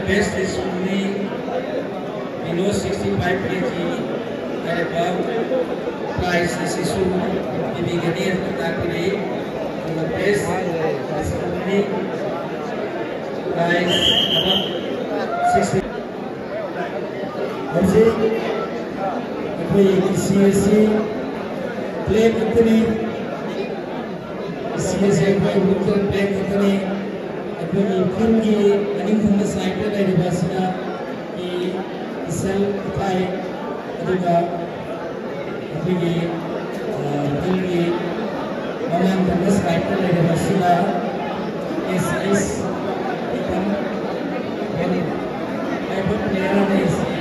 Best is only below 65 kg and above. Price is issued in the beginning of the category. The best is only price above 60. Also, we CSC play company. CSC play company. अपनी फिल्म की अनिल थंदा साइट पे लगे बसना कि इसल उठाए अदुगा अपनी फिल्म की ऑनलाइन थंदा साइट पे लगे बसना इस इकम बनी ऐसे प्लेयर ने इसे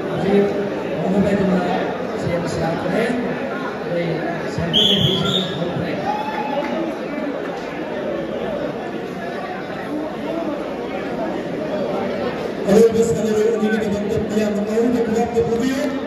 मुझे मोहब्बत में शेयर साथ है वे सेंटर में भी बहुत है Kalau bersama ini dengan yang mau bergerak ke podium.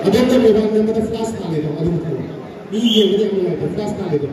Ada yang memang ada flash kali itu, ada mungkin. Ini yang ada flash kali itu.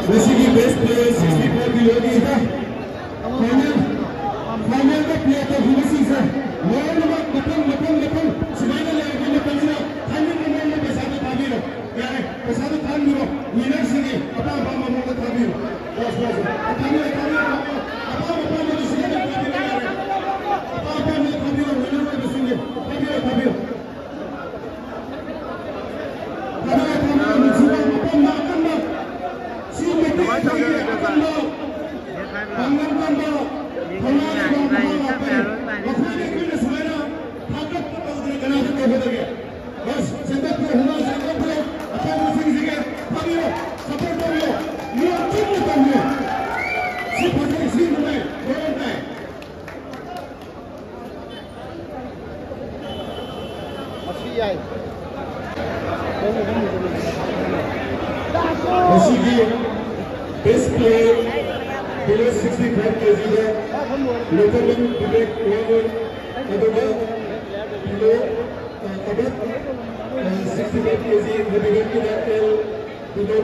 Basically, best player 64 kilo की था। फाइनल का प्लेयर तो हुमसी से। लोग लपन सुबह ले लपन से फाइनल में पैसा तो थाबीरो। क्या है पैसा तो थाबीरो। विनर सिंह अपना बामा मोगा थाबीरो। बस थाबीरो अपना में दूसरे का थाबीरो। अपना में थाबीरो विनर में दूसरे थाबीरो। Masih Mashigi, best player below 65 kg है, Letterman Vivek Wagner, अदुगा below above 65 kg, heavyweight के below